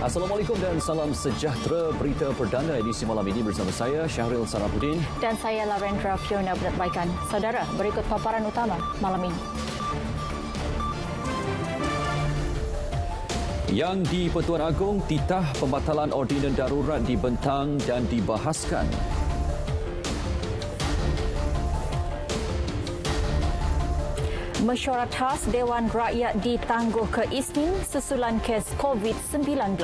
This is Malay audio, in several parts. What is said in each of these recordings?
Assalamualaikum dan salam sejahtera. Berita perdana edisi malam ini bersama saya Syahril Sarafuddin dan saya Larendra Fiona Beratbaikan. Saudara, berikut paparan utama malam ini. Yang di Pertuan Agong, titah pembatalan ordinan darurat dibentang dan dibahaskan. Mesyuarat khas Dewan Rakyat ditangguh ke Isnin susulan kes COVID-19.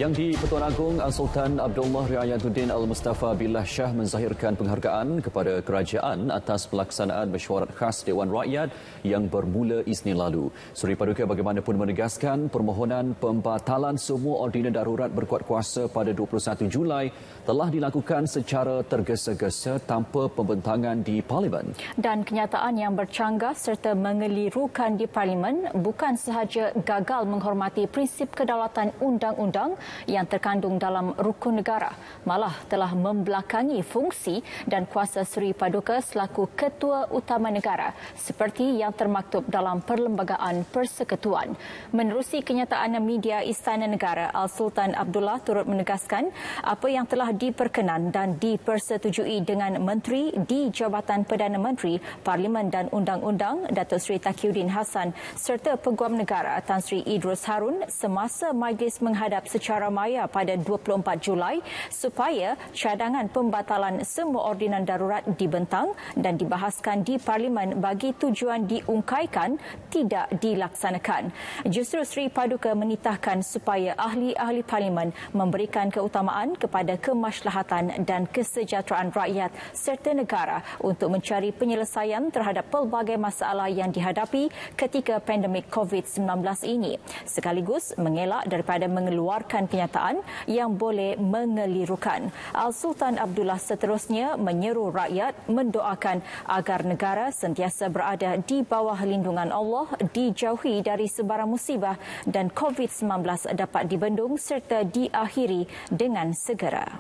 Yang di Pertuan Agong, Sultan Abdullah Riayatuddin Al-Mustafa Billah Shah menzahirkan penghargaan kepada kerajaan atas pelaksanaan mesyuarat khas Dewan Rakyat yang bermula Isnin lalu. Suri Paduka bagaimanapun menegaskan permohonan pembatalan semua ordinan darurat berkuat kuasa pada 21 Julai telah dilakukan secara tergesa-gesa tanpa pembentangan di Parlimen. Dan kenyataan yang bercanggah serta mengelirukan di Parlimen bukan sahaja gagal menghormati prinsip kedaulatan undang-undang yang terkandung dalam rukun negara, malah telah membelakangi fungsi dan kuasa Seri Paduka selaku Ketua Utama Negara seperti yang termaktub dalam Perlembagaan Persekutuan. Menerusi kenyataan media Istana Negara, Al-Sultan Abdullah turut menegaskan apa yang telah diperkenan dan dipersetujui dengan Menteri di Jabatan Perdana Menteri, Parlimen dan Undang-Undang Datuk Seri Taqiyuddin Hassan serta Peguam Negara Tan Sri Idrus Harun semasa majlis menghadap secara maya pada 24 Julai supaya cadangan pembatalan semua ordinan darurat dibentang dan dibahaskan di Parlimen bagi tujuan diungkaikan tidak dilaksanakan. Justru Seri Paduka menitahkan supaya ahli-ahli Parlimen memberikan keutamaan kepada kemaslahatan dan kesejahteraan rakyat serta negara untuk mencari penyelesaian terhadap pelbagai masalah yang dihadapi ketika pandemik COVID-19 ini, sekaligus mengelak daripada mengeluarkan kenyataan yang boleh mengelirukan. Al-Sultan Abdullah seterusnya menyeru rakyat mendoakan agar negara sentiasa berada di bawah lindungan Allah, dijauhi dari sebarang musibah dan COVID-19 dapat dibendung serta diakhiri dengan segera.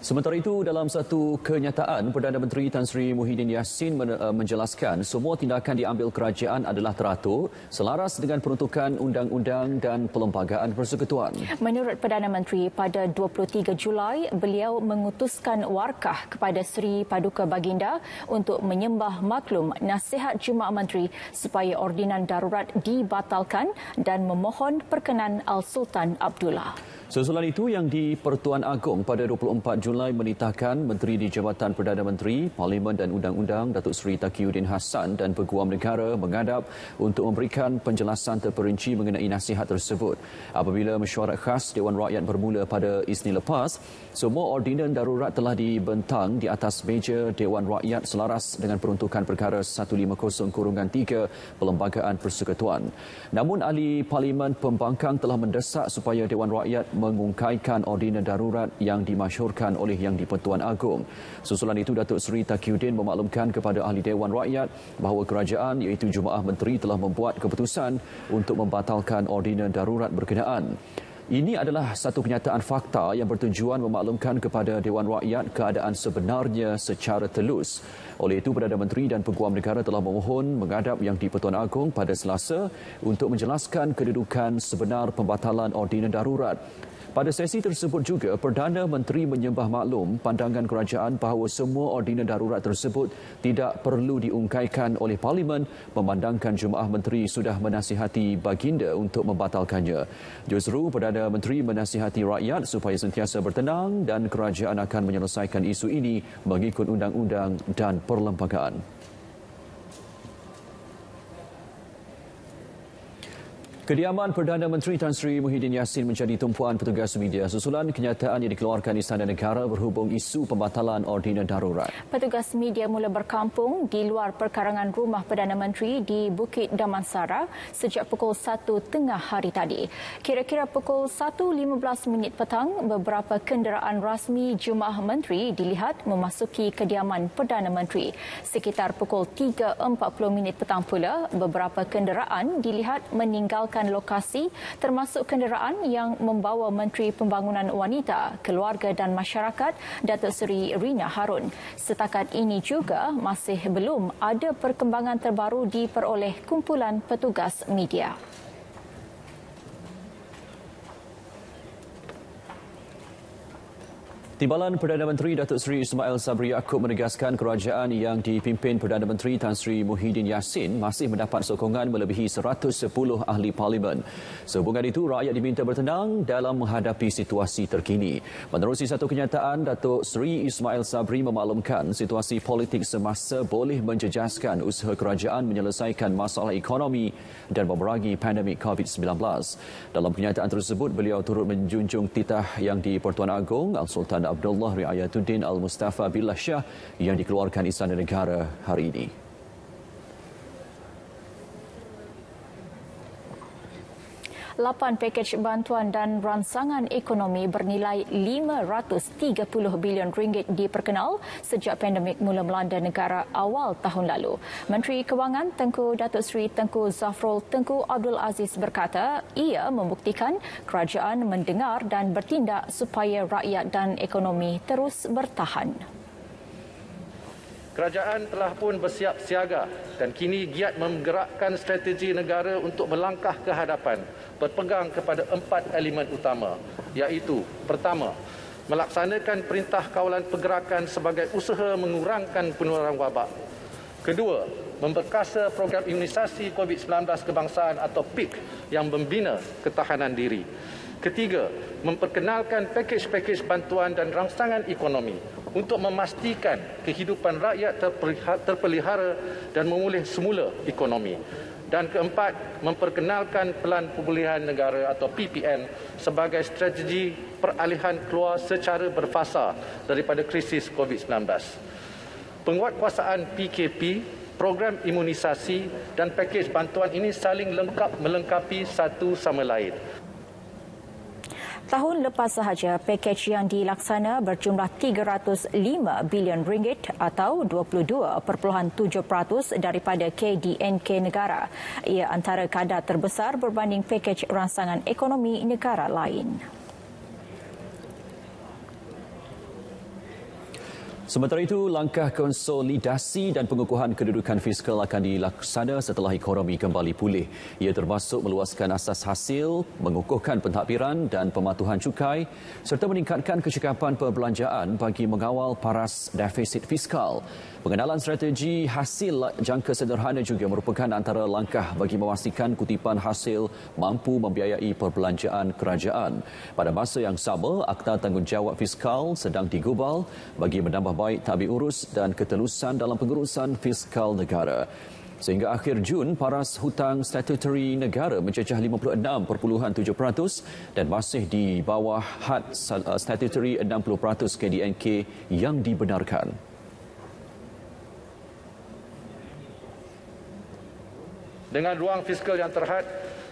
Sementara itu, dalam satu kenyataan, Perdana Menteri Tan Sri Muhyiddin Yassin menjelaskan semua tindakan diambil kerajaan adalah teratur, selaras dengan peruntukan undang-undang dan Perlembagaan Persekutuan. Menurut Perdana Menteri, pada 23 Julai, beliau mengutuskan warkah kepada Seri Paduka Baginda untuk menyembah maklum nasihat Jumaat Menteri supaya ordinan darurat dibatalkan dan memohon perkenan Al-Sultan Abdullah. Susulan itu yang di Pertuan Agong pada 24 Julai menitahkan Menteri di Jabatan Perdana Menteri, Parlimen dan Undang-Undang Datuk Seri Taqiyuddin Hassan dan Peguam Negara menghadap untuk memberikan penjelasan terperinci mengenai nasihat tersebut. Apabila mesyuarat khas Dewan Rakyat bermula pada Isnin lepas, semua ordinan darurat telah dibentang di atas meja Dewan Rakyat selaras dengan peruntukan perkara 150-3 Perlembagaan Persekutuan. Namun ahli Parlimen Pembangkang telah mendesak supaya Dewan Rakyat mengungkaikan ordinan darurat yang dimasyhurkan oleh Yang di-Pertuan Agong. Susulan itu, Datuk Seri Taqiyuddin memaklumkan kepada ahli Dewan Rakyat bahawa kerajaan iaitu Jumaah Menteri telah membuat keputusan untuk membatalkan ordinan darurat berkenaan. Ini adalah satu kenyataan fakta yang bertujuan memaklumkan kepada Dewan Rakyat keadaan sebenarnya secara telus. Oleh itu, Perdana Menteri dan Peguam Negara telah memohon menghadap Yang di-Pertuan Agong pada Selasa untuk menjelaskan kedudukan sebenar pembatalan ordinan darurat. Pada sesi tersebut juga, Perdana Menteri menyembah maklum pandangan kerajaan bahawa semua ordinan darurat tersebut tidak perlu diungkaikan oleh Parlimen memandangkan Jumaah Menteri sudah menasihati Baginda untuk membatalkannya. Justru Perdana Menteri menasihati rakyat supaya sentiasa bertenang dan kerajaan akan menyelesaikan isu ini mengikut undang-undang dan perlembagaan. Kediaman Perdana Menteri Tan Sri Muhyiddin Yassin menjadi tumpuan petugas media susulan kenyataan yang dikeluarkan Istana Negara berhubung isu pembatalan ordinan darurat. Petugas media mula berkampung di luar perkarangan rumah Perdana Menteri di Bukit Damansara sejak pukul 1 tengah hari tadi. Kira-kira pukul 1.15 petang, beberapa kenderaan rasmi Jemaah Menteri dilihat memasuki kediaman Perdana Menteri. Sekitar pukul 3.40 petang pula, beberapa kenderaan dilihat meninggalkan lokasi, termasuk kenderaan yang membawa Menteri Pembangunan Wanita, Keluarga dan Masyarakat, Datuk Seri Rina Harun. Setakat ini juga masih belum ada perkembangan terbaru diperoleh kumpulan petugas media. Timbalan Perdana Menteri Datuk Seri Ismail Sabri Yaakob menegaskan kerajaan yang dipimpin Perdana Menteri Tan Sri Muhyiddin Yassin masih mendapat sokongan melebihi 110 ahli parlimen. Sehubungan itu, rakyat diminta bertenang dalam menghadapi situasi terkini. Menerusi satu kenyataan, Datuk Seri Ismail Sabri memaklumkan situasi politik semasa boleh menjejaskan usaha kerajaan menyelesaikan masalah ekonomi dan memerangi pandemik COVID-19. Dalam kenyataan tersebut, beliau turut menjunjung titah yang di-Pertuan Agong Al-Sultan Abdullah Riayatuddin Al-Mustafa Billah Shah yang dikeluarkan Istana Negara hari ini. Lapan pakej bantuan dan rangsangan ekonomi bernilai RM530 bilion diperkenal sejak pandemik mula melanda negara awal tahun lalu. Menteri Kewangan Tengku Datuk Seri Tengku Zafrul Tengku Abdul Aziz berkata ia membuktikan kerajaan mendengar dan bertindak supaya rakyat dan ekonomi terus bertahan. Kerajaan telah pun bersiap siaga dan kini giat menggerakkan strategi negara untuk melangkah ke hadapan berpegang kepada 4 elemen utama, iaitu pertama, melaksanakan perintah kawalan pergerakan sebagai usaha mengurangkan penularan wabak. Kedua, memperkasa program imunisasi COVID-19 kebangsaan atau PIK yang membina ketahanan diri. Ketiga, memperkenalkan pakej-pakej bantuan dan rangsangan ekonomi untuk memastikan kehidupan rakyat terpelihara dan memulih semula ekonomi. Dan keempat, memperkenalkan Pelan Pemulihan Negara atau PPN sebagai strategi peralihan keluar secara berfasa daripada krisis COVID-19. Penguatkuasaan PKP, program imunisasi dan pakej bantuan ini saling melengkapi satu sama lain. Tahun lepas sahaja, pakej yang dilaksana berjumlah RM305 bilion atau 22.7% daripada KDNK negara. Ia antara kadar terbesar berbanding pakej rangsangan ekonomi negara lain. Sementara itu, langkah konsolidasi dan pengukuhan kedudukan fiskal akan dilaksana setelah ekonomi kembali pulih. Ia termasuk meluaskan asas hasil, mengukuhkan pentadbiran dan pematuhan cukai serta meningkatkan kecekapan perbelanjaan bagi mengawal paras defisit fiskal. Pengenalan strategi hasil jangka sederhana juga merupakan antara langkah bagi memastikan kutipan hasil mampu membiayai perbelanjaan kerajaan. Pada masa yang sama, Akta Tanggungjawab Fiskal sedang digubal bagi menambah baik tabik urus dan ketelusan dalam pengurusan fiskal negara. Sehingga akhir Jun, paras hutang statutory negara mencecah 56.7% dan masih di bawah had statutory 60% KDNK yang dibenarkan. Dengan ruang fiskal yang terhad,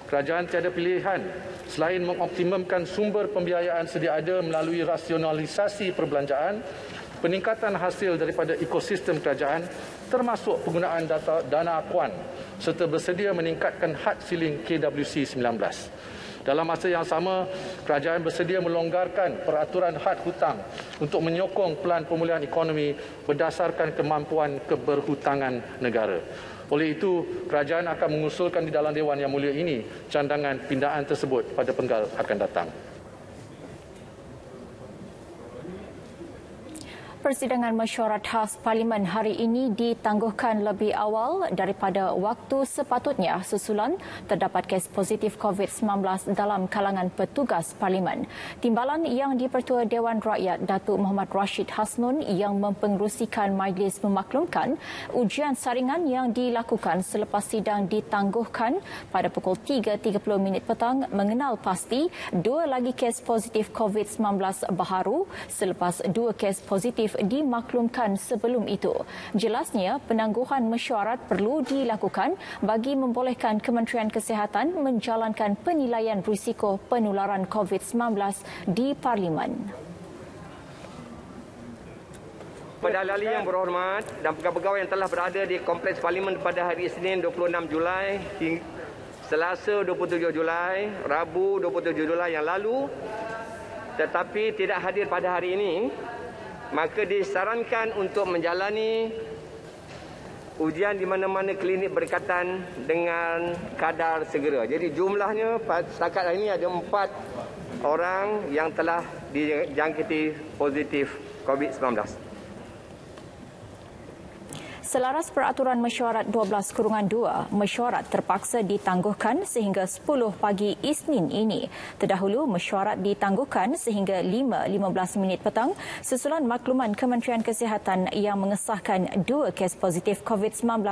kerajaan tiada pilihan selain mengoptimumkan sumber pembiayaan sedia ada melalui rasionalisasi perbelanjaan, peningkatan hasil daripada ekosistem kerajaan termasuk penggunaan dana akuan serta bersedia meningkatkan had ceiling KWC 19. Dalam masa yang sama, kerajaan bersedia melonggarkan peraturan had hutang untuk menyokong Pelan Pemulihan Ekonomi berdasarkan kemampuan keberhutangan negara. Oleh itu, kerajaan akan mengusulkan di dalam Dewan Yang Mulia ini cadangan pindaan tersebut pada penggal akan datang. Persidangan mesyuarat khas Parlimen hari ini ditangguhkan lebih awal daripada waktu sepatutnya susulan terdapat kes positif COVID-19 dalam kalangan petugas Parlimen. Timbalan yang di-Pertua Dewan Rakyat Datuk Muhammad Rashid Hasnun yang mempengerusikan majlis memaklumkan ujian saringan yang dilakukan selepas sidang ditangguhkan pada pukul 3.30 petang mengenal pasti dua lagi kes positif COVID-19 baharu selepas dua kes positif dimaklumkan sebelum itu. Jelasnya, penangguhan mesyuarat perlu dilakukan bagi membolehkan Kementerian Kesihatan menjalankan penilaian risiko penularan COVID-19 di Parlimen. Kepada ahli yang berhormat dan pegawai-pegawai yang telah berada di Kompleks Parlimen pada hari Isnin 26 Julai, Selasa 27 Julai, Rabu 27 Julai yang lalu tetapi tidak hadir pada hari ini, maka disarankan untuk menjalani ujian di mana-mana klinik berdekatan dengan kadar segera. Jadi jumlahnya setakat hari ini ada 4 orang yang telah dijangkiti positif COVID-19. Selaras peraturan mesyuarat 12/2, mesyuarat terpaksa ditangguhkan sehingga 10 pagi Isnin ini. Terdahulu, mesyuarat ditangguhkan sehingga 5:15 petang susulan makluman Kementerian Kesihatan yang mengesahkan dua kes positif COVID-19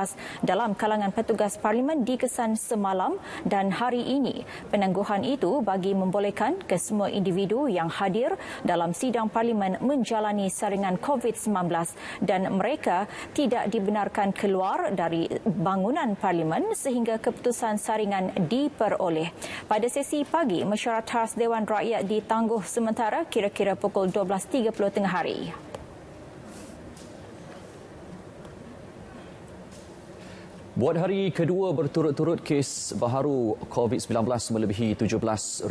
dalam kalangan petugas Parlimen dikesan semalam dan hari ini. Penangguhan itu bagi membolehkan kesemua individu yang hadir dalam sidang Parlimen menjalani saringan COVID-19 dan mereka tidak dibenarkan keluar dari bangunan Parlimen sehingga keputusan saringan diperoleh. Pada sesi pagi, mesyuarat khas Dewan Rakyat ditangguh sementara kira-kira pukul 12.30 tengah hari. Buat hari kedua berturut-turut kes baharu COVID-19 melebihi 17,000.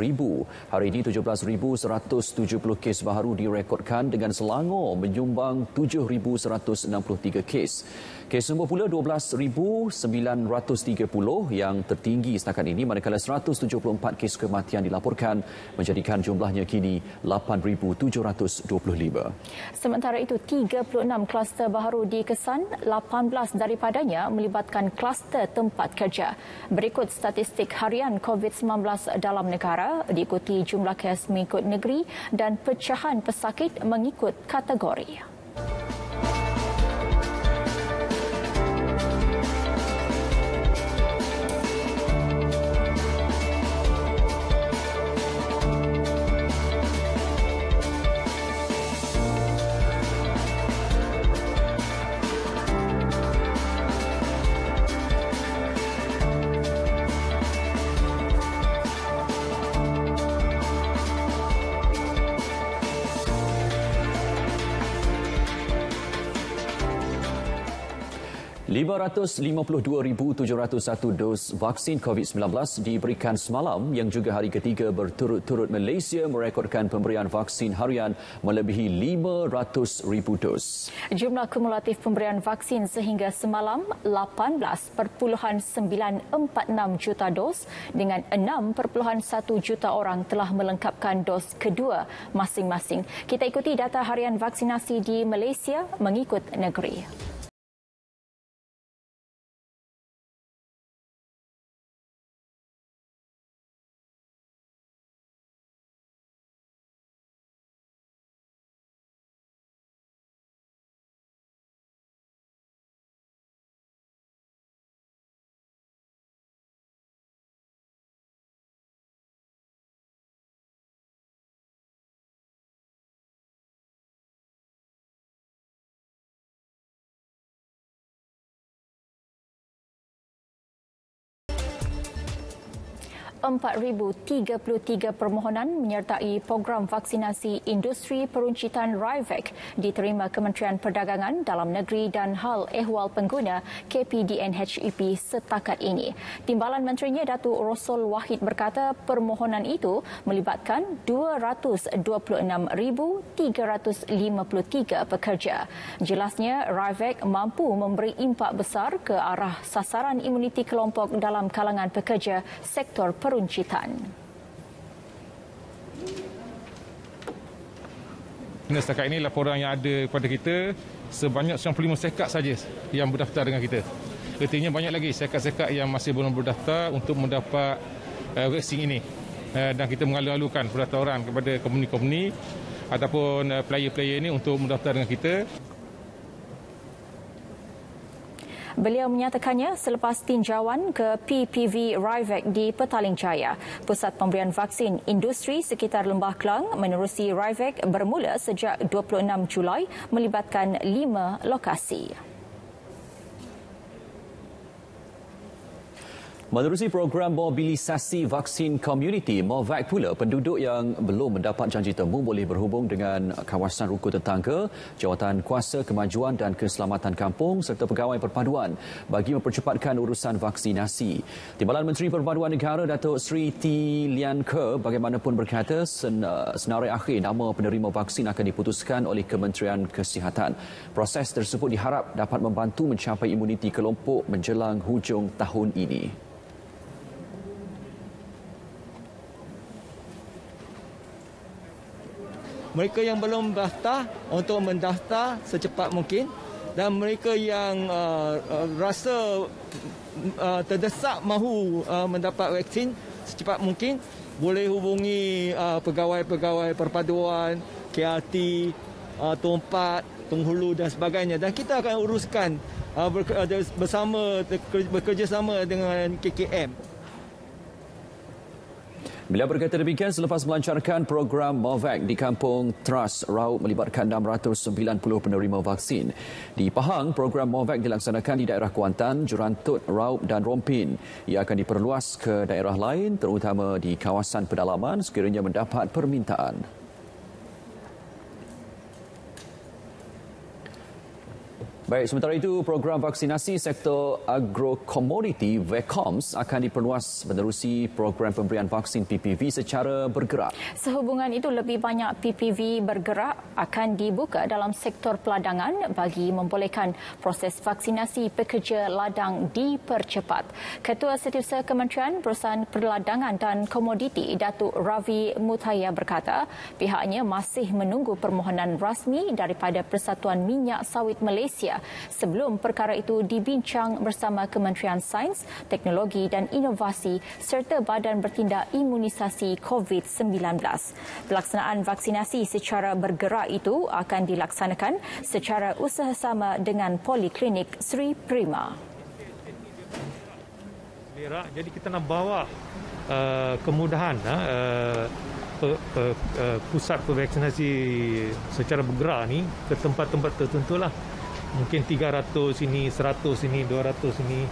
Hari ini 17,170 kes baharu direkodkan dengan Selangor menyumbang 7,163 kes. Kes nombor pula 12,930 yang tertinggi setakat ini manakala 174 kes kematian dilaporkan menjadikan jumlahnya kini 8,725. Sementara itu 36 kluster baharu dikesan, 18 daripadanya melibatkan kluster tempat kerja. Berikut statistik harian COVID-19 dalam negara diikuti jumlah kes mengikut negeri dan pecahan pesakit mengikut kategori. $552,701 dos vaksin COVID-19 diberikan semalam yang juga hari ketiga berturut-turut Malaysia merekodkan pemberian vaksin harian melebihi 500,000 dos. Jumlah kumulatif pemberian vaksin sehingga semalam 18.946 juta dos dengan 6.1 juta orang telah melengkapkan dos kedua masing-masing. Kita ikuti data harian vaksinasi di Malaysia mengikut negeri. $4,033 permohonan menyertai program vaksinasi industri peruncitan RIVAC diterima Kementerian Perdagangan Dalam Negeri dan Hal Ehwal Pengguna KPDN-HEP setakat ini. Timbalan Menterinya Datuk Rosul Wahid berkata permohonan itu melibatkan 226,353 pekerja. Jelasnya RIVAC mampu memberi impak besar ke arah sasaran imuniti kelompok dalam kalangan pekerja sektor peruncitan. Setakat ini laporan yang ada kepada kita sebanyak 95 syarikat saja yang berdaftar dengan kita. Artinya banyak lagi syarikat-syarikat yang masih belum berdaftar untuk mendapat vaksin ini. Dan kita mengalu-alukan pendaftaran kepada company-company ataupun player-player ini untuk mendaftar dengan kita. Beliau menyatakannya selepas tinjauan ke PPV Rivac di Petaling Jaya. Pusat pemberian vaksin industri sekitar Lembah Kelang menerusi Rivac bermula sejak 26 Julai melibatkan 5 lokasi. Menerusi program mobilisasi vaksin komuniti MOVAC pula, penduduk yang belum mendapat janji temu boleh berhubung dengan kawasan rukun tetangga, Jawatan Kuasa Kemajuan dan Keselamatan Kampung serta pegawai perpaduan bagi mempercepatkan urusan vaksinasi. Timbalan Menteri Perpaduan Negara Datuk Seri T. Lian Ke bagaimanapun berkata senarai akhir nama penerima vaksin akan diputuskan oleh Kementerian Kesihatan. Proses tersebut diharap dapat membantu mencapai imuniti kelompok menjelang hujung tahun ini. Mereka yang belum mendaftar untuk mendaftar secepat mungkin, dan mereka yang rasa terdesak mahu mendapat vaksin secepat mungkin boleh hubungi pegawai-pegawai perpaduan, KRT, Tumpat, Tunghulu dan sebagainya, dan kita akan uruskan bekerjasama dengan KKM. Beliau berkata demikian selepas melancarkan program MOVAC di Kampung Tras Raub melibatkan 690 penerima vaksin. Di Pahang, program MOVAC dilaksanakan di daerah Kuantan, Jurantut, Raub dan Rompin. Ia akan diperluas ke daerah lain terutama di kawasan pedalaman sekiranya mendapat permintaan. Baik, sementara itu program vaksinasi sektor agrokomoditi VACOMS akan diperluas menerusi program pemberian vaksin PPV secara bergerak. Sehubungan itu, lebih banyak PPV bergerak akan dibuka dalam sektor peladangan bagi membolehkan proses vaksinasi pekerja ladang dipercepat. Ketua Setiausaha Kementerian Perusahaan Perladangan dan Komoditi Datuk Ravi Muthaya berkata pihaknya masih menunggu permohonan rasmi daripada Persatuan Minyak Sawit Malaysia sebelum perkara itu dibincang bersama Kementerian Sains, Teknologi dan Inovasi serta Badan Bertindak Imunisasi COVID-19. Pelaksanaan vaksinasi secara bergerak itu akan dilaksanakan secara usahasama dengan Poliklinik Sri Prima. Jadi kita nak bawa kemudahan pusat vaksinasi secara bergerak ni ke tempat-tempat tertentu lah. Mungkin 300 ini, 100 ini, 200 ini.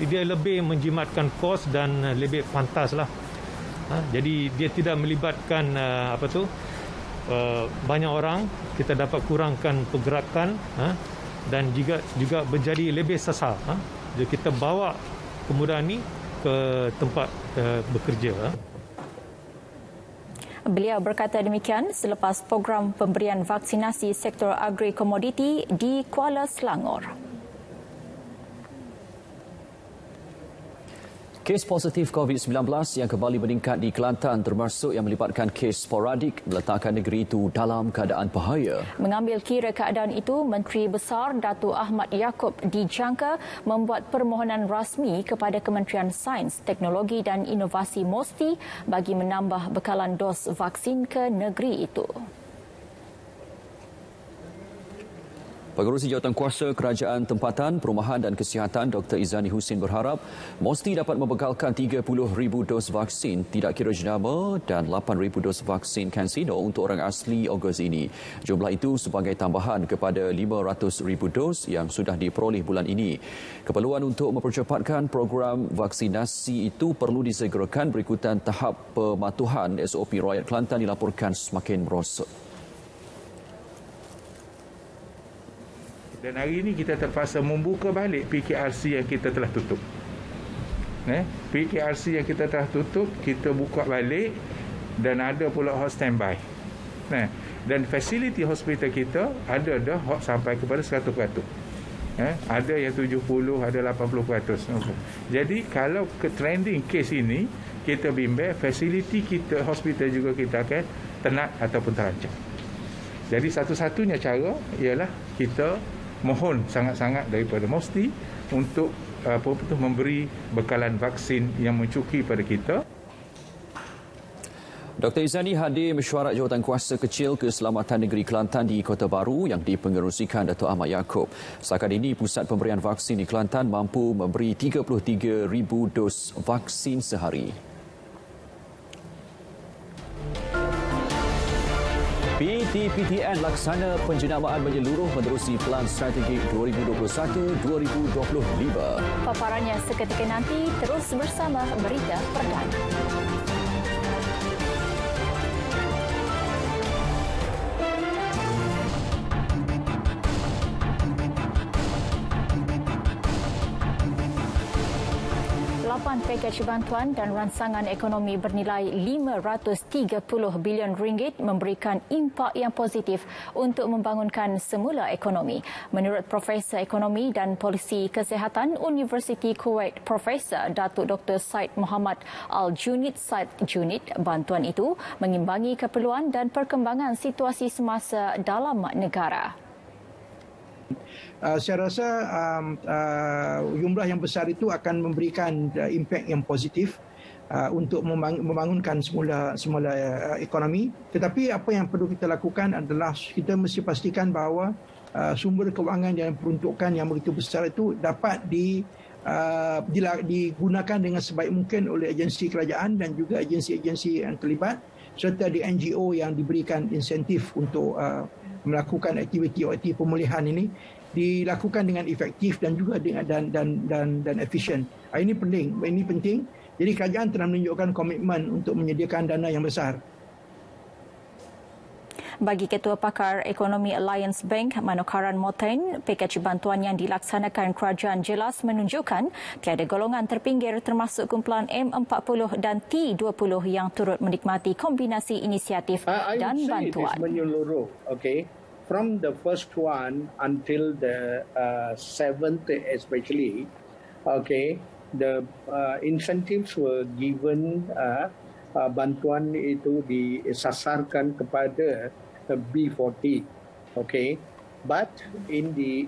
Dia lebih menjimatkan kos dan lebih pantas lah. Jadi dia tidak melibatkan banyak orang. Kita dapat kurangkan pergerakan dan juga menjadi lebih sasar. Jadi kita bawa kemudahan ini ke tempat bekerja. Beliau berkata demikian selepas program pemberian vaksinasi sektor agri-komoditi di Kuala Selangor. Kes positif COVID-19 yang kembali meningkat di Kelantan termasuk yang melibatkan kes sporadik meletakkan negeri itu dalam keadaan bahaya. Mengambil kira keadaan itu, Menteri Besar Datuk Ahmad Yaakob dijangka membuat permohonan rasmi kepada Kementerian Sains, Teknologi dan Inovasi MOSTI bagi menambah bekalan dos vaksin ke negeri itu. Pengerusi Jawatankuasa Kerajaan Tempatan, Perumahan dan Kesihatan Dr. Izani Husin berharap MOSTI dapat membekalkan 30,000 dos vaksin tidak kira jenama dan 8,000 dos vaksin CanSino untuk orang asli Ogos ini. Jumlah itu sebagai tambahan kepada 500,000 dos yang sudah diperoleh bulan ini. Keperluan untuk mempercepatkan program vaksinasi itu perlu disegerakan berikutan tahap pematuhan SOP Rakyat Kelantan dilaporkan semakin merosot. Dan hari ini kita terpaksa membuka balik PKRC yang kita telah tutup. PKRC yang kita telah tutup, kita buka balik dan ada pula hot standby. Dan fasiliti hospital kita ada dah hot sampai kepada 100%. Ada yang 70, ada 80%. Jadi kalau ke trending kes ini, kita bimbang fasiliti kita, hospital juga kita akan tenat ataupun terancam. Jadi satu-satunya cara ialah kita mohon sangat-sangat daripada MOSTI untuk memberi bekalan vaksin yang mencukupi pada kita. Dr. Izzani hadir mesyuarat Jawatankuasa Kecil Keselamatan Negeri Kelantan di Kota Baru yang dipengerusikan Datuk Ahmad Yaakob. Setakat ini, Pusat Pemberian Vaksin di Kelantan mampu memberi 33,000 dos vaksin sehari. PTPTN laksana penjenamaan menyeluruh menerusi Pelan Strategik 2021-2025. Paparannya seketika nanti, terus bersama Berita Perdana. 8 pakej bantuan dan ransangan ekonomi bernilai RM530 bilion memberikan impak yang positif untuk membangunkan semula ekonomi. Menurut Profesor Ekonomi dan Polisi Kesihatan Universiti Kuwait, Profesor Datuk Dr. Said Muhammad Al-Junid Said Junid, bantuan itu mengimbangi keperluan dan perkembangan situasi semasa dalam negara. Saya rasa jumlah yang besar itu akan memberikan impak yang positif untuk membangunkan semula ekonomi. Tetapi apa yang perlu kita lakukan adalah kita mesti pastikan bahawa sumber kewangan yang peruntukan yang begitu besar itu dapat digunakan dengan sebaik mungkin oleh agensi kerajaan dan juga agensi-agensi yang terlibat serta di NGO yang diberikan insentif untuk melakukan aktiviti pemulihan ini dilakukan dengan efektif dan juga dan efisien. Ini penting. Jadi kerajaan telah menunjukkan komitmen untuk menyediakan dana yang besar. Bagi Ketua Pakar Ekonomi Alliance Bank, Manokaran Motain, pakej bantuan yang dilaksanakan kerajaan jelas menunjukkan tiada golongan terpinggir termasuk kumpulan M40 dan T20 yang turut menikmati kombinasi inisiatif dan bantuan. Menyeluruh, okay. From the first one until the seventh especially, okay, the incentives were given, bantuan itu disasarkan kepada B40, okay. But in the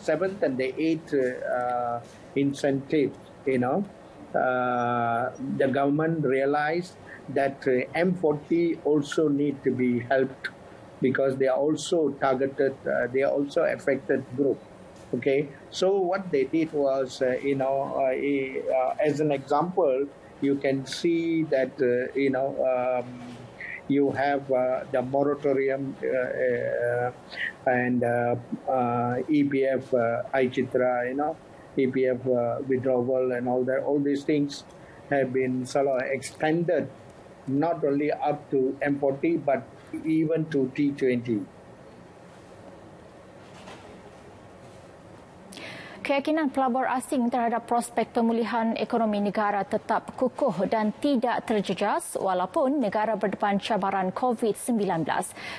seventh and the eighth incentive, the government realized that M40 also need to be helped, because they are also targeted, they are also affected group. Okay, so what they did was, as an example, you can see that, you have the moratorium and EPF, iCitra, EPF withdrawal and all that. All these things have been sort of extended, not only up to M40, but even to T20. Keyakinan pelabur asing terhadap prospek pemulihan ekonomi negara tetap kukuh dan tidak terjejas walaupun negara berdepan cabaran COVID-19.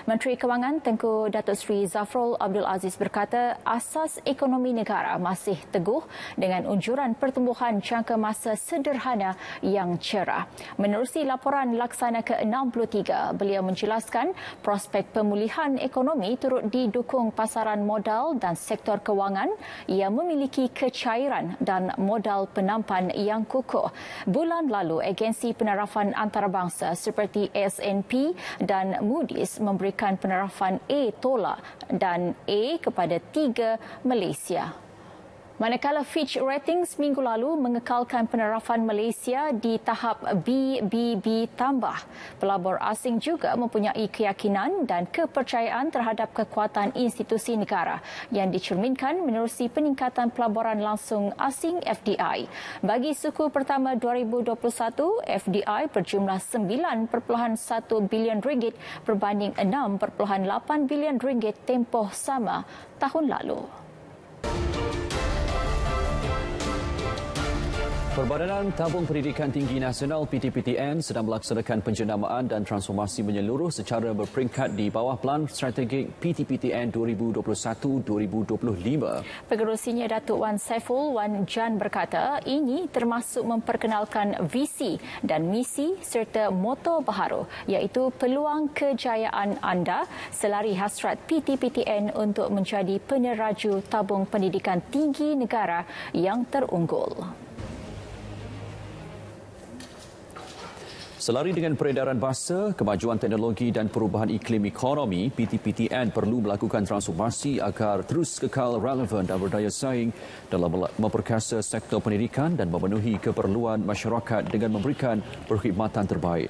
Menteri Kewangan Tengku Datuk Seri Zafrul Abdul Aziz berkata asas ekonomi negara masih teguh dengan unjuran pertumbuhan jangka masa sederhana yang cerah. Menerusi laporan laksana ke-63, beliau menjelaskan prospek pemulihan ekonomi turut didukung pasaran modal dan sektor kewangan yang memiliki kecairan dan modal penampan yang kukuh. Bulan lalu, agensi penarafan antarabangsa seperti S&P dan Moody's memberikan penarafan A tolak dan A kepada 3 Malaysia. Manakala Fitch Ratings minggu lalu mengekalkan penarafan Malaysia di tahap BBB tambah. Pelabur asing juga mempunyai keyakinan dan kepercayaan terhadap kekuatan institusi negara yang dicerminkan menerusi peningkatan pelaburan langsung asing FDI. Bagi suku pertama 2021, FDI berjumlah RM9.1 bilion berbanding RM6.8 bilion tempoh sama tahun lalu. Perbadanan Tabung Pendidikan Tinggi Nasional PTPTN sedang melaksanakan penjenamaan dan transformasi menyeluruh secara berperingkat di bawah Pelan Strategik PTPTN 2021-2025. Pengerusinya Datuk Wan Saiful Wan Jan berkata ini termasuk memperkenalkan visi dan misi serta moto baharu iaitu peluang kejayaan anda selari hasrat PTPTN untuk menjadi peneraju tabung pendidikan tinggi negara yang terunggul. Selari dengan peredaran bahasa, kemajuan teknologi dan perubahan iklim ekonomi, PTPTN perlu melakukan transformasi agar terus kekal relevan dan berdaya saing dalam memperkasa sektor pendidikan dan memenuhi keperluan masyarakat dengan memberikan perkhidmatan terbaik.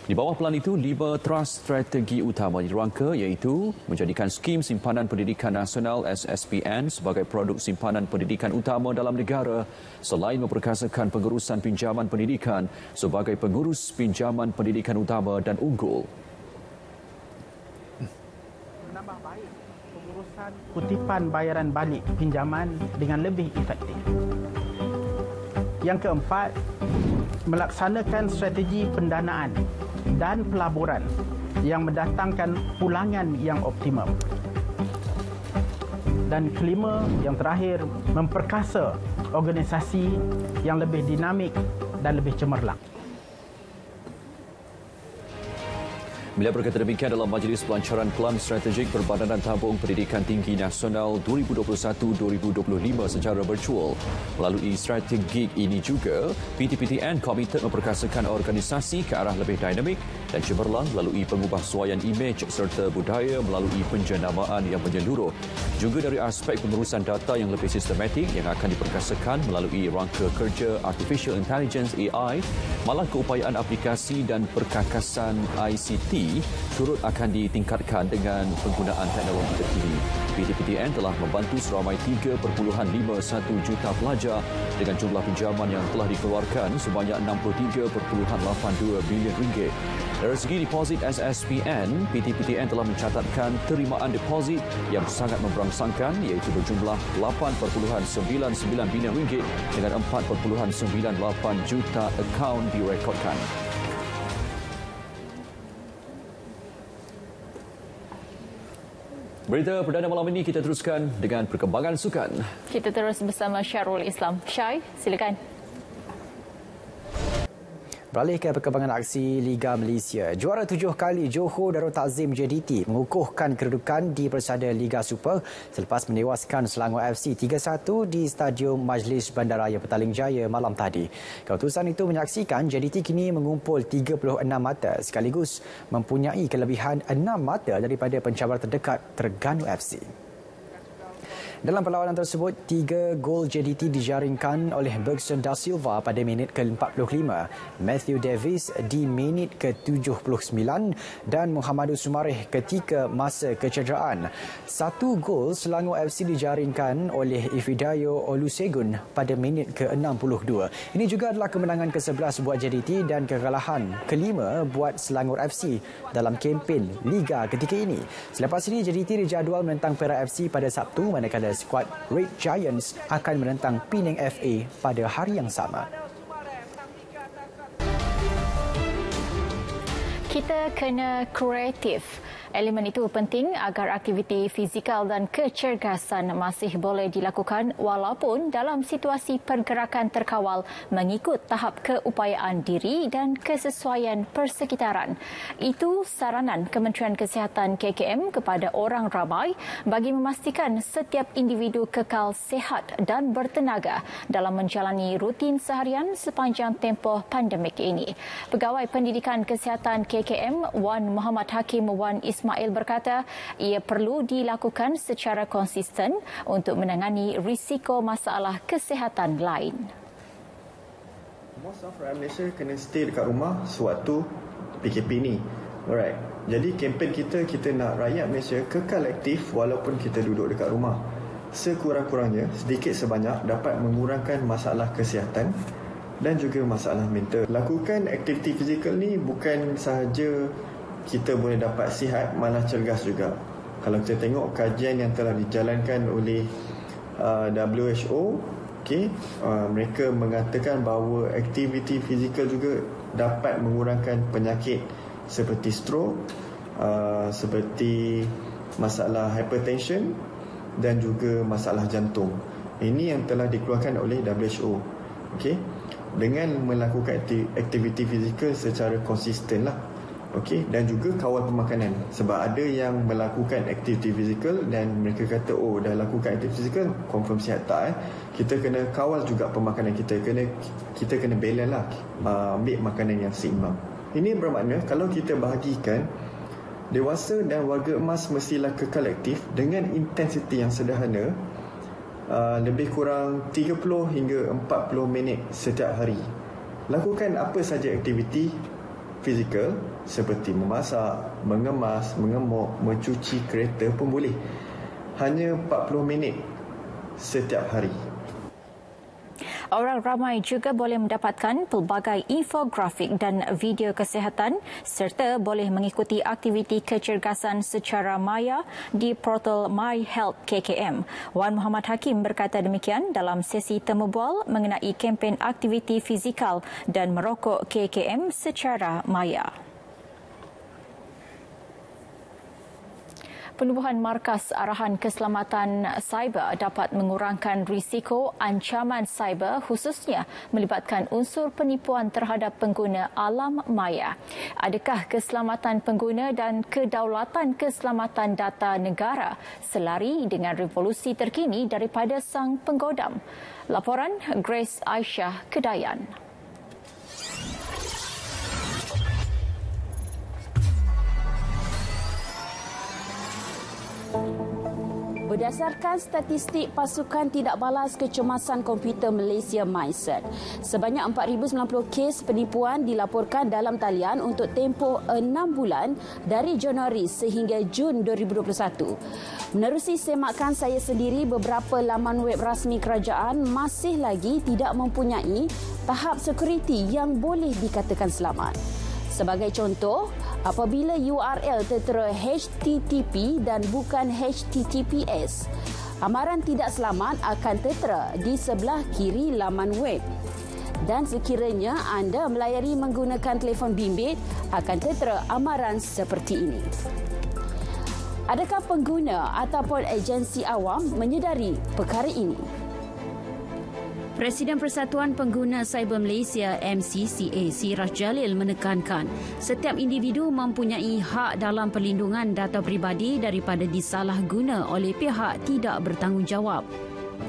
Di bawah pelan itu, 5 teras strategi utama dirangka iaitu menjadikan skim simpanan pendidikan nasional SSPN sebagai produk simpanan pendidikan utama dalam negara selain memperkasakan pengurusan pinjaman pendidikan sebagai pengurus pinjaman pendidikan utama dan unggul. Menambah baik pengurusan kutipan bayaran balik pinjaman dengan lebih efektif. Yang keempat, melaksanakan strategi pendanaan dan pelaburan yang mendatangkan pulangan yang optimum. Dan kelima, yang terakhir, memperkasa organisasi yang lebih dinamik dan lebih cemerlang. Beliau berkata demikian dalam Majlis Pelancaran Pelan Strategik Perbadanan Tabung Pendidikan Tinggi Nasional 2021-2025 secara virtual. Melalui strategi ini juga, PTPTN komited memperkasakan organisasi ke arah lebih dinamik dan cemerlang melalui pengubahsuaian imej serta budaya melalui penjenamaan yang menyeluruh. Juga dari aspek pengurusan data yang lebih sistematik yang akan diperkasakan melalui rangka kerja Artificial Intelligence AI, malah keupayaan aplikasi dan perkakasan ICT turut akan ditingkatkan dengan penggunaan teknologi terkini. PTPTN telah membantu seramai 3.51 juta pelajar dengan jumlah pinjaman yang telah dikeluarkan sebanyak 63.82 bilion ringgit. Dari segi deposit SSPN, PTPTN telah mencatatkan terimaan deposit yang sangat memberangsangkan iaitu berjumlah 8.99 bilion ringgit dengan 4.98 juta akaun direkodkan. Berita perdana malam ini kita teruskan dengan perkembangan sukan. Kita terus bersama Syarul Islam. Syai, silakan. Beralih ke perkembangan aksi Liga Malaysia. Juara 7 kali Johor Darul Takzim JDT mengukuhkan kedudukan di Persada Liga Super selepas menewaskan Selangor FC 3-1 di Stadium Majlis Bandaraya Petaling Jaya malam tadi. Keputusan itu menyaksikan JDT kini mengumpul 36 mata sekaligus mempunyai kelebihan 6 mata daripada pencabar terdekat Terengganu FC. Dalam perlawanan tersebut, 3 gol JDT dijaringkan oleh Bergson Da Silva pada minit ke-45, Matthew Davis di minit ke-79 dan Muhammadul Sumareh ketika masa kecederaan. 1 gol Selangor FC dijaringkan oleh Ifidayo Olusegun pada minit ke-62. Ini juga adalah kemenangan ke-11 buat JDT dan kekalahan ke-5 buat Selangor FC dalam kempen Liga ketika ini. Selepas ini, JDT dijadual menentang Perak FC pada Sabtu manakala skuad Red Giants akan menentang Penang FA pada hari yang sama. Kita kena kreatif. Elemen itu penting agar aktiviti fizikal dan kecergasan masih boleh dilakukan walaupun dalam situasi pergerakan terkawal mengikut tahap keupayaan diri dan kesesuaian persekitaran. Itu saranan Kementerian Kesihatan KKM kepada orang ramai bagi memastikan setiap individu kekal sihat dan bertenaga dalam menjalani rutin seharian sepanjang tempoh pandemik ini. Pegawai Pendidikan Kesihatan KKM Wan Muhammad Hakim Wan Ismail berkata ia perlu dilakukan secara konsisten untuk menangani risiko masalah kesihatan lain. Most of rakyat Malaysia kena stay dekat rumah sewaktu PKP ni. Alright. Jadi kempen kita nak rakyat Malaysia kekal aktif walaupun kita duduk dekat rumah. Sekurang-kurangnya sedikit sebanyak dapat mengurangkan masalah kesihatan dan juga masalah mental. Lakukan aktiviti fizikal ni bukan sahaja kita boleh dapat sihat, malah cergas juga. Kalau kita tengok kajian yang telah dijalankan oleh WHO, mereka mengatakan bahawa aktiviti fizikal juga dapat mengurangkan penyakit seperti stroke, seperti masalah hypertension dan juga masalah jantung. Ini yang telah dikeluarkan oleh WHO. Dengan melakukan aktiviti fizikal secara konsisten lah. Dan juga kawal pemakanan. Sebab ada yang melakukan aktiviti fizikal dan mereka kata dah lakukan aktiviti fizikal confirm sihat tak. Kita kena kawal juga pemakanan kita. Kita kena balance lah, ambil makanan yang seimbang. Ini bermakna kalau kita bahagikan, dewasa dan warga emas mestilah kekal aktif dengan intensiti yang sederhana, lebih kurang 30 hingga 40 minit setiap hari. Lakukan apa saja aktiviti fizikal seperti memasak, mengemas, mengemuk, mencuci kereta pun boleh. Hanya 40 minit setiap hari. Orang ramai juga boleh mendapatkan pelbagai infografik dan video kesihatan serta boleh mengikuti aktiviti kecergasan secara maya di portal My Health KKM. Wan Muhammad Hakim berkata demikian dalam sesi temu bual mengenai kempen aktiviti fizikal dan merokok KKM secara maya. Penubuhan Markas Arahan Keselamatan Cyber dapat mengurangkan risiko ancaman cyber khususnya melibatkan unsur penipuan terhadap pengguna alam maya. Adakah keselamatan pengguna dan kedaulatan keselamatan data negara selari dengan revolusi terkini daripada sang penggodam? Laporan Grace Aisyah Kedayan. Berdasarkan statistik Pasukan Tidak Balas Kecemasan Komputer Malaysia MyCert, sebanyak 4,090 kes penipuan dilaporkan dalam talian untuk tempoh 6 bulan dari Januari sehingga Jun 2021. Menerusi semakan saya sendiri, beberapa laman web rasmi kerajaan masih lagi tidak mempunyai tahap sekuriti yang boleh dikatakan selamat. Sebagai contoh, apabila URL tertera HTTP dan bukan HTTPS, amaran tidak selamat akan tertera di sebelah kiri laman web. Dan sekiranya anda melayari menggunakan telefon bimbit, akan tertera amaran seperti ini. Adakah pengguna ataupun agensi awam menyedari perkara ini? Presiden Persatuan Pengguna Cyber Malaysia MCCA Siraj Jalil menekankan setiap individu mempunyai hak dalam perlindungan data peribadi daripada disalahguna oleh pihak tidak bertanggungjawab.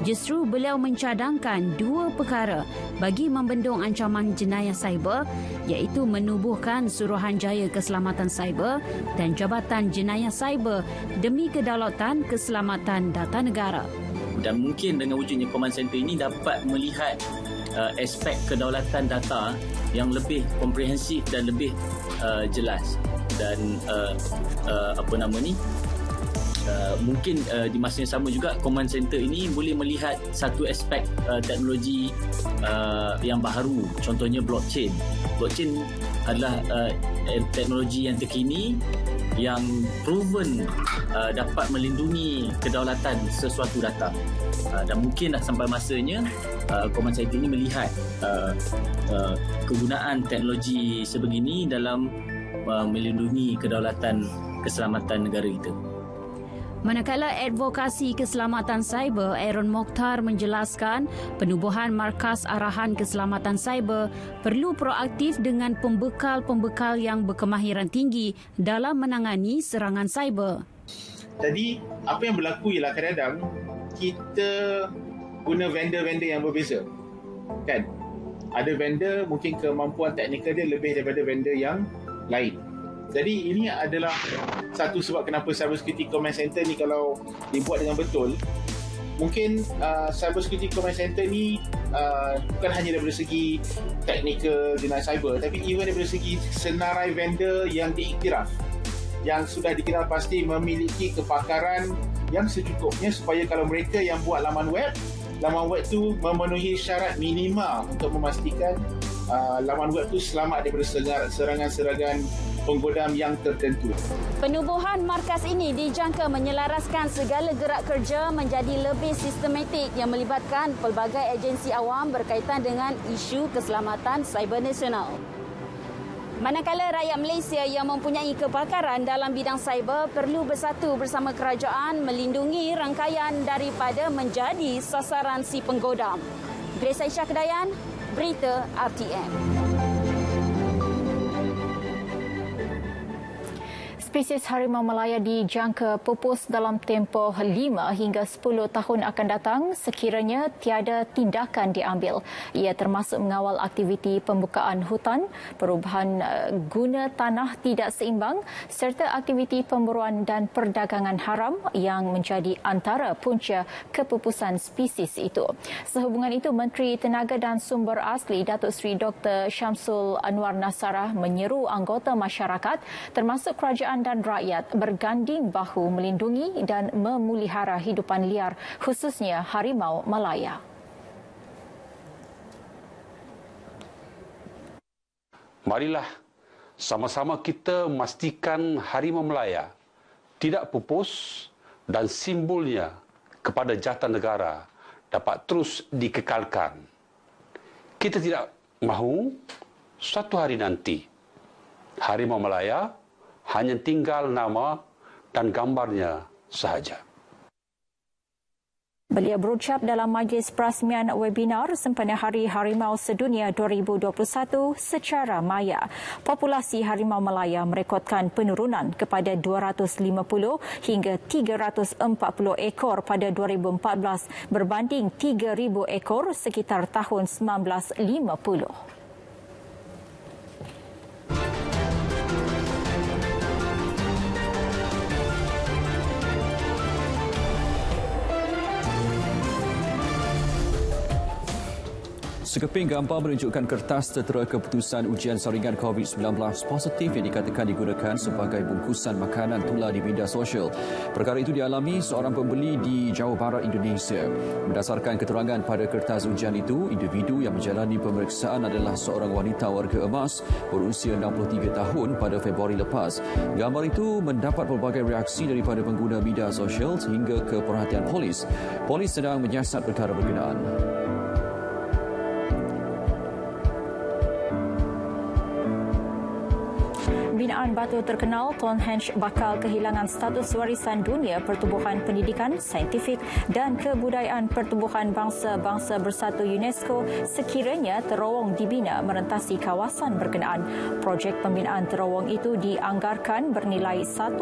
Justru beliau mencadangkan dua perkara bagi membendung ancaman jenayah cyber, iaitu menubuhkan Suruhanjaya Keselamatan Cyber dan Jabatan Jenayah Cyber demi kedaulatan keselamatan data negara. Dan mungkin dengan wujudnya command center ini dapat melihat aspek kedaulatan data yang lebih komprehensif dan lebih jelas. Dan mungkin di masa yang sama juga command center ini boleh melihat satu aspek teknologi yang baru, contohnya blockchain. Blockchain adalah teknologi yang terkini yang proven dapat melindungi kedaulatan sesuatu data. Dan mungkin dah sampai masanya command center ini melihat kegunaan teknologi sebegini dalam melindungi kedaulatan keselamatan negara kita. Manakala advokasi keselamatan cyber Aaron Mokhtar menjelaskan penubuhan Markas Arahan Keselamatan Cyber perlu proaktif dengan pembekal-pembekal yang berkemahiran tinggi dalam menangani serangan cyber. Jadi apa yang berlaku ialah kadang-kadang kita guna vendor-vendor yang berbeza. Kan? Ada vendor mungkin kemampuan teknikal dia lebih daripada vendor yang lain. Jadi ini adalah satu sebab kenapa Cyber Security Command Center ni kalau dibuat dengan betul, mungkin Cyber Security Command Center ni bukan hanya daripada segi teknikal jenayah cyber, tapi even daripada segi senarai vendor yang diiktiraf, yang sudah dikenal pasti memiliki kepakaran yang secukupnya supaya kalau mereka yang buat laman web tu memenuhi syarat minima untuk memastikan laman web tu selamat daripada serangan-serangan penggodam yang tertentu. Penubuhan markas ini dijangka menyelaraskan segala gerak kerja menjadi lebih sistematik yang melibatkan pelbagai agensi awam berkaitan dengan isu keselamatan cyber nasional. Manakala rakyat Malaysia yang mempunyai kepakaran dalam bidang cyber perlu bersatu bersama kerajaan melindungi rangkaian daripada menjadi sasaran si penggodam. Grace Aisyah Kedayan, Berita RTM. Spesies harimau Malaya dijangka pupus dalam tempoh 5 hingga 10 tahun akan datang sekiranya tiada tindakan diambil. Ia termasuk mengawal aktiviti pembukaan hutan, perubahan guna tanah tidak seimbang serta aktiviti pemburuan dan perdagangan haram yang menjadi antara punca kepupusan spesies itu. Sehubungan itu, Menteri Tenaga dan Sumber Asli Datuk Seri Dr. Syamsul Anwar Nasarah menyeru anggota masyarakat termasuk kerajaan dan rakyat berganding bahu melindungi dan memelihara hidupan liar khususnya harimau Malaya. Marilah sama-sama kita memastikan harimau Malaya tidak pupus dan simbolnya kepada jata negara dapat terus dikekalkan. Kita tidak mahu suatu hari nanti harimau Malaya hanya tinggal nama dan gambarnya sahaja. Beliau berucap dalam majlis perasmian webinar sempena Hari Harimau Sedunia 2021 secara maya. Populasi harimau Malaya merekodkan penurunan kepada 250 hingga 340 ekor pada 2014 berbanding 3,000 ekor sekitar tahun 1950. Sekeping gambar menunjukkan kertas tertera keputusan ujian saringan COVID-19 positif yang dikatakan digunakan sebagai bungkusan makanan tular di media sosial. Perkara itu dialami seorang pembeli di Johor Barat, Indonesia. Berdasarkan keterangan pada kertas ujian itu, individu yang menjalani pemeriksaan adalah seorang wanita warga emas berusia 63 tahun pada Februari lepas. Gambar itu mendapat pelbagai reaksi daripada pengguna media sosial sehingga ke perhatian polis. Polis sedang menyiasat perkara berkenaan. Binaan batu terkenal Tonhenge bakal kehilangan status warisan dunia Pertubuhan Pendidikan, Saintifik dan Kebudayaan Pertubuhan Bangsa-Bangsa Bersatu UNESCO sekiranya terowong dibina merentasi kawasan berkenaan. Projek pembinaan terowong itu dianggarkan bernilai 1.7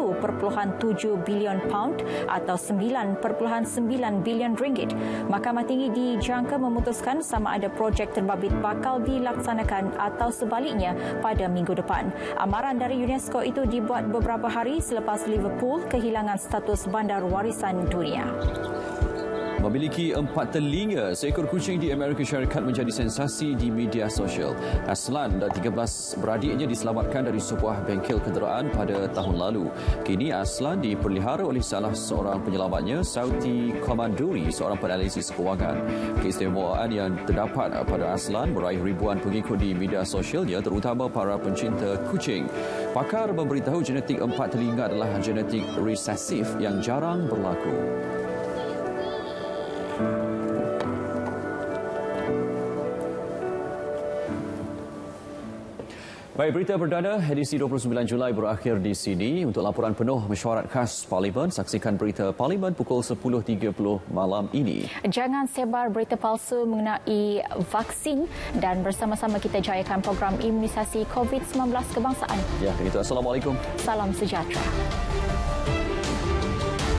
bilion pound atau 9.9 bilion ringgit. Mahkamah Tinggi dijangka memutuskan sama ada projek terbabit bakal dilaksanakan atau sebaliknya pada minggu depan. Amaran dari UNESCO itu dibuat beberapa hari selepas Liverpool kehilangan status bandar warisan dunia. Memiliki 4 telinga, seekor kucing di Amerika Syarikat menjadi sensasi di media sosial. Aslan dan 13 beradiknya diselamatkan dari sebuah bengkel kenderaan pada tahun lalu. Kini Aslan dipelihara oleh salah seorang penyelamatnya, Sauti Komanduri, seorang penalisis kewangan. Keistimewaan yang terdapat pada Aslan meraih ribuan pengikut di media sosialnya, terutama para pencinta kucing. Pakar memberitahu genetik 4 telinga adalah genetik resesif yang jarang berlaku. Baik, berita perdana edisi 29 Julai berakhir di sini. Untuk laporan penuh mesyuarat khas Parlimen, saksikan berita Parlimen pukul 10.30 malam ini. Jangan sebar berita palsu mengenai vaksin dan bersama-sama kita jayakan program imunisasi COVID-19 kebangsaan. Ya, itu. Assalamualaikum. Salam sejahtera.